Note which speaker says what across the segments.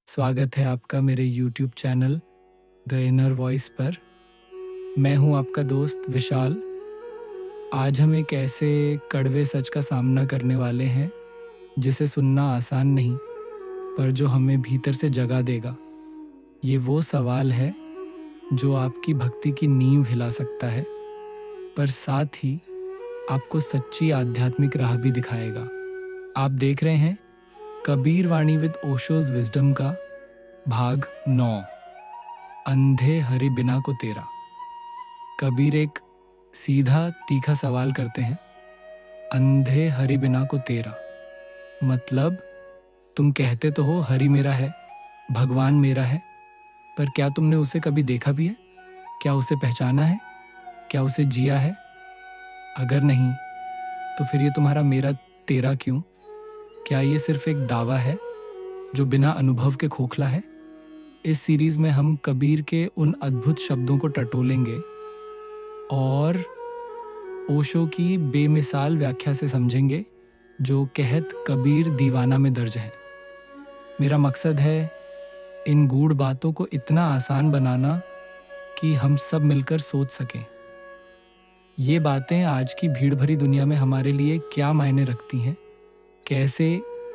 Speaker 1: स्वागत है आपका मेरे YouTube channel the inner voice पर। मैं हूं आपका दोस्त विशाल। आज हम एक ऐसे कड़वे सच का सामना करने वाले हैं जिसे सुनना आसान नहीं, पर जो हमें भीतर से जगा देगा। ये वो सवाल है जो आपकी भक्ति की नींव हिला सकता है, पर साथ ही आपको सच्ची आध्यात्मिक राह भी दिखाएगा। आप देख रहे हैं कबीर वाणी विद ओशोज विजडम का भाग 9, अंधे हरि बिना को तेरा। कबीर एक सीधा तीखा सवाल करते हैं, अंधे हरि बिना को तेरा मतलब तुम कहते तो हो हरि मेरा है, भगवान मेरा है, पर क्या तुमने उसे कभी देखा भी है? क्या उसे पहचाना है? क्या उसे जिया है? अगर नहीं तो फिर ये तुम्हारा मेरा तेरा क्यों? क्या ये सिर्फ एक दावा है जो बिना अनुभव के खोखला है? इस सीरीज में हम कबीर के उन अद्भुत शब्दों को टटोलेंगे और ओशो की बेमिसाल व्याख्या से समझेंगे जो कहत कबीर दीवाना में दर्ज है। मेरा मकसद है इन गूढ़ बातों को इतना आसान बनाना कि हम सब मिलकर सोच सकें। ये बातें आज की भीड़ भरी दुनिया में हमारे लिए क्या मायने रखती हैं, कैसे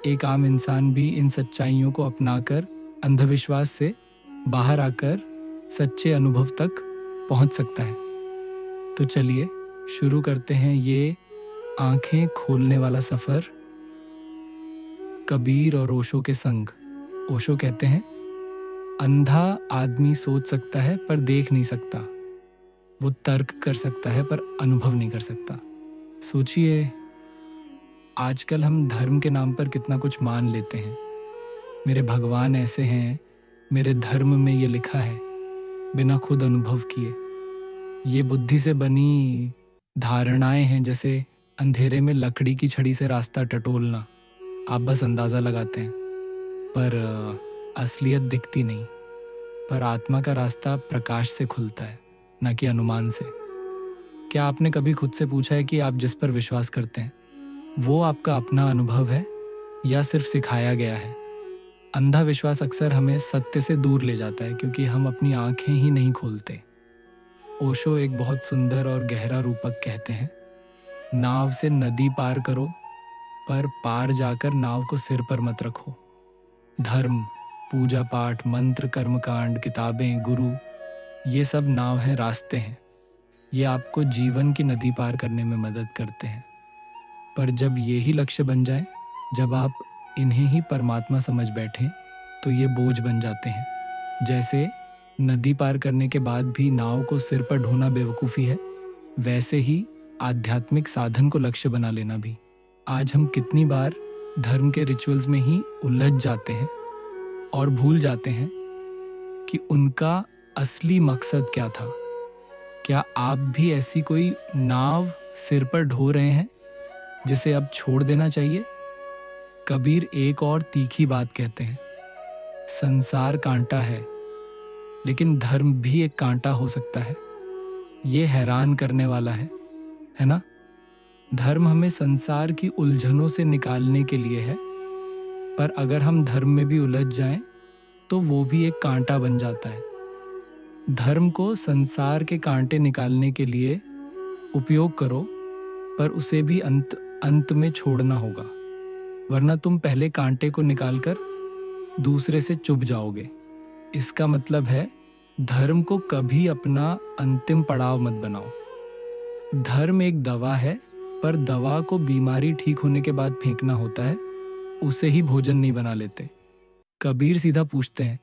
Speaker 1: एक आम इंसान भी इन सच्चाइयों को अपनाकर अंधविश्वास से बाहर आकर सच्चे अनुभव तक पहुंच सकता है। तो चलिए शुरू करते हैं ये आंखें खोलने वाला सफर कबीर और ओशो के संग। ओशो कहते हैं, अंधा आदमी सोच सकता है पर देख नहीं सकता, वो तर्क कर सकता है पर अनुभव नहीं कर सकता। सोचिए, आजकल हम धर्म के नाम पर कितना कुछ मान लेते हैं। मेरे भगवान ऐसे हैं, मेरे धर्म में ये लिखा है, बिना खुद अनुभव किए। ये बुद्धि से बनी धारणाएं हैं, जैसे अंधेरे में लकड़ी की छड़ी से रास्ता टटोलना। आप बस अंदाज़ा लगाते हैं पर असलियत दिखती नहीं। पर आत्मा का रास्ता प्रकाश से खुलता है, न कि अनुमान से। क्या आपने कभी खुद से पूछा है कि आप जिस पर विश्वास करते हैं वो आपका अपना अनुभव है या सिर्फ सिखाया गया है? अंधा विश्वास अक्सर हमें सत्य से दूर ले जाता है क्योंकि हम अपनी आंखें ही नहीं खोलते। ओशो एक बहुत सुंदर और गहरा रूपक कहते हैं, नाव से नदी पार करो पर पार जाकर नाव को सिर पर मत रखो। धर्म, पूजा पाठ, मंत्र, कर्मकांड, किताबें, गुरु, ये सब नाव हैं, रास्ते हैं। ये आपको जीवन की नदी पार करने में मदद करते हैं। पर जब ये ही लक्ष्य बन जाए, जब आप इन्हें ही परमात्मा समझ बैठें, तो ये बोझ बन जाते हैं। जैसे नदी पार करने के बाद भी नाव को सिर पर ढोना बेवकूफ़ी है, वैसे ही आध्यात्मिक साधन को लक्ष्य बना लेना भी। आज हम कितनी बार धर्म के रिचुअल्स में ही उलझ जाते हैं और भूल जाते हैं कि उनका असली मकसद क्या था। क्या आप भी ऐसी कोई नाव सिर पर ढो रहे हैं जिसे अब छोड़ देना चाहिए? कबीर एक और तीखी बात कहते हैं, संसार कांटा है लेकिन धर्म भी एक कांटा हो सकता है। ये हैरान करने वाला है ना? धर्म हमें संसार की उलझनों से निकालने के लिए है, पर अगर हम धर्म में भी उलझ जाएं तो वो भी एक कांटा बन जाता है। धर्म को संसार के कांटे निकालने के लिए उपयोग करो, पर उसे भी अंत में छोड़ना होगा, वरना तुम पहले कांटे को निकालकर दूसरे से चुभ जाओगे। इसका मतलब है धर्म को कभी अपना अंतिम पड़ाव मत बनाओ। धर्म एक दवा है, पर दवा को बीमारी ठीक होने के बाद फेंकना होता है, उसे ही भोजन नहीं बना लेते। कबीर सीधा पूछते हैं,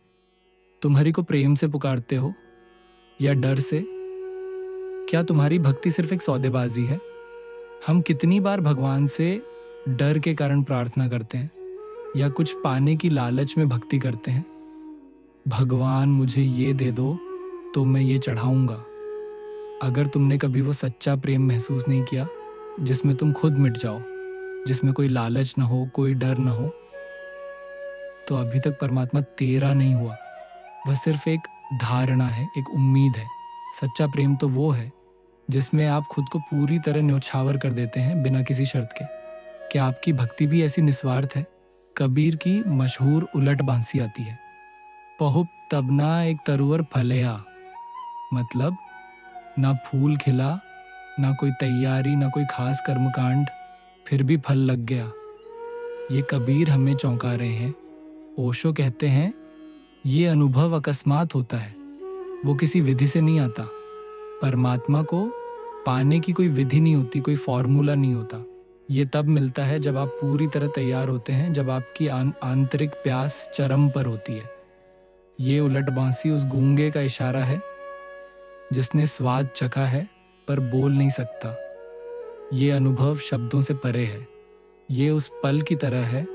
Speaker 1: तुम हरि को प्रेम से पुकारते हो या डर से? क्या तुम्हारी भक्ति सिर्फ एक सौदेबाजी है? हम कितनी बार भगवान से डर के कारण प्रार्थना करते हैं या कुछ पाने की लालच में भक्ति करते हैं। भगवान मुझे ये दे दो तो मैं ये चढ़ाऊंगा। अगर तुमने कभी वो सच्चा प्रेम महसूस नहीं किया जिसमें तुम खुद मिट जाओ, जिसमें कोई लालच ना हो, कोई डर ना हो, तो अभी तक परमात्मा तेरा नहीं हुआ। वह सिर्फ एक धारणा है, एक उम्मीद है। सच्चा प्रेम तो वो है जिसमें आप खुद को पूरी तरह न्योछावर कर देते हैं बिना किसी शर्त के। क्या आपकी भक्ति भी ऐसी निस्वार्थ है? कबीर की मशहूर उलट बांसी आती है, पहुप तब ना एक तरुवर फलया, मतलब ना फूल खिला, ना कोई तैयारी, ना कोई खास कर्मकांड, फिर भी फल लग गया। ये कबीर हमें चौंका रहे हैं। ओशो कहते हैं ये अनुभव अकस्मात होता है, वो किसी विधि से नहीं आता। परमात्मा को पाने की कोई विधि नहीं होती, कोई फॉर्मूला नहीं होता। ये तब मिलता है जब आप पूरी तरह तैयार होते हैं, जब आपकी आंतरिक प्यास चरम पर होती है। ये उलट बांसी उस गूंगे का इशारा है जिसने स्वाद चखा है पर बोल नहीं सकता। ये अनुभव शब्दों से परे है। ये उस पल की तरह है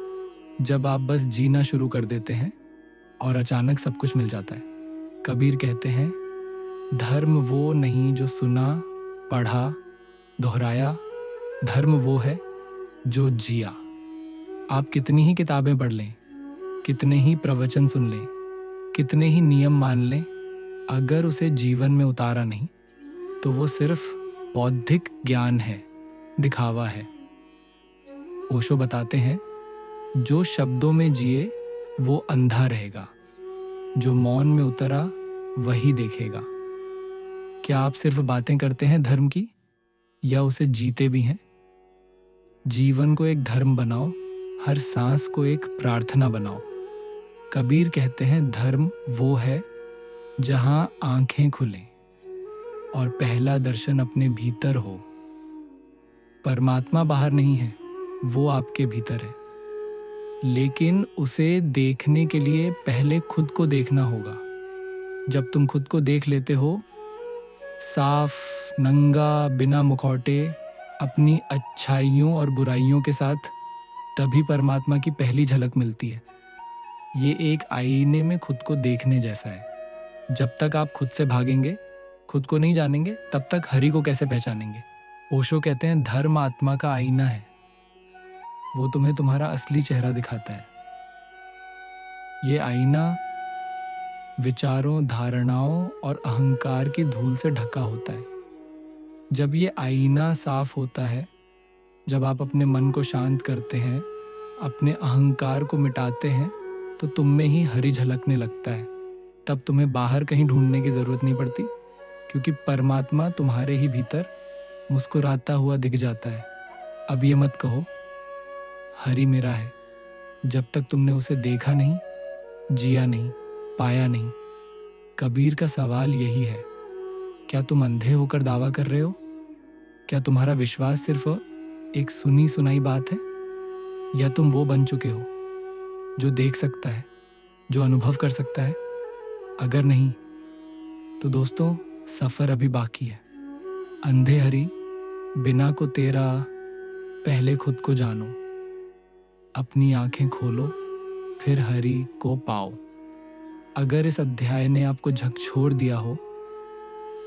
Speaker 1: जब आप बस जीना शुरू कर देते हैं और अचानक सब कुछ मिल जाता है। कबीर कहते हैं धर्म वो नहीं जो सुना, पढ़ा, दोहराया, धर्म वो है जो जिया। आप कितनी ही किताबें पढ़ लें, कितने ही प्रवचन सुन लें, कितने ही नियम मान लें, अगर उसे जीवन में उतारा नहीं तो वो सिर्फ बौद्धिक ज्ञान है, दिखावा है। ओशो बताते हैं जो शब्दों में जिए वो अंधा रहेगा, जो मौन में उतरा वही देखेगा। क्या आप सिर्फ बातें करते हैं धर्म की, या उसे जीते भी हैं? जीवन को एक धर्म बनाओ, हर सांस को एक प्रार्थना बनाओ। कबीर कहते हैं धर्म वो है जहां आंखें खुलें और पहला दर्शन अपने भीतर हो। परमात्मा बाहर नहीं है, वो आपके भीतर है, लेकिन उसे देखने के लिए पहले खुद को देखना होगा। जब तुम खुद को देख लेते हो साफ, नंगा, बिना मुखौटे, अपनी अच्छाइयों और बुराइयों के साथ, तभी परमात्मा की पहली झलक मिलती है। ये एक आईने में खुद को देखने जैसा है। जब तक आप खुद से भागेंगे, खुद को नहीं जानेंगे, तब तक हरि को कैसे पहचानेंगे? ओशो कहते हैं धर्म आत्मा का आईना है, वो तुम्हें तुम्हारा असली चेहरा दिखाता है। ये आईना विचारों, धारणाओं और अहंकार की धूल से ढका होता है। जब ये आईना साफ होता है, जब आप अपने मन को शांत करते हैं, अपने अहंकार को मिटाते हैं, तो तुम में ही हरि झलकने लगता है। तब तुम्हें बाहर कहीं ढूंढने की जरूरत नहीं पड़ती, क्योंकि परमात्मा तुम्हारे ही भीतर मुस्कुराता हुआ दिख जाता है। अब ये मत कहो हरि मेरा है, जब तक तुमने उसे देखा नहीं, जिया नहीं, पाया नहीं। कबीर का सवाल यही है, क्या तुम अंधे होकर दावा कर रहे हो? क्या तुम्हारा विश्वास सिर्फ एक सुनी सुनाई बात है, या तुम वो बन चुके हो जो देख सकता है, जो अनुभव कर सकता है? अगर नहीं तो दोस्तों, सफर अभी बाकी है। अंधे हरि बिना को तेरा, पहले खुद को जानो, अपनी आंखें खोलो, फिर हरि को पाओ। अगर इस अध्याय ने आपको झकझोर दिया हो,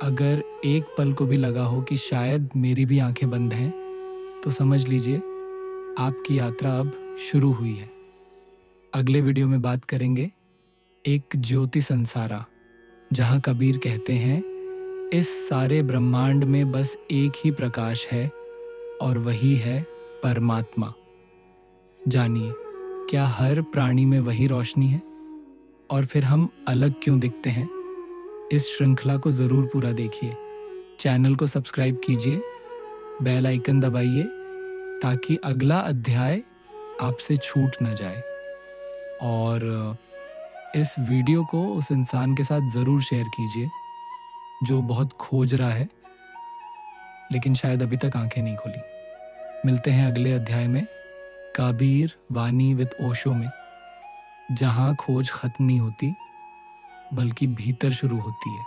Speaker 1: अगर एक पल को भी लगा हो कि शायद मेरी भी आंखें बंद हैं, तो समझ लीजिए आपकी यात्रा अब शुरू हुई है। अगले वीडियो में बात करेंगे एक ज्योति संसारा, जहां कबीर कहते हैं इस सारे ब्रह्मांड में बस एक ही प्रकाश है और वही है परमात्मा। जानिए क्या हर प्राणी में वही रोशनी है, और फिर हम अलग क्यों दिखते हैं? इस श्रृंखला को ज़रूर पूरा देखिए। चैनल को सब्सक्राइब कीजिए, बेल आइकन दबाइए, ताकि अगला अध्याय आपसे छूट न जाए। और इस वीडियो को उस इंसान के साथ ज़रूर शेयर कीजिए जो बहुत खोज रहा है, लेकिन शायद अभी तक आंखें नहीं खोली। मिलते हैं अगले अध्याय में, कबीर वाणी विद ओशो में, जहाँ खोज खत्म नहीं होती बल्कि भीतर शुरू होती है।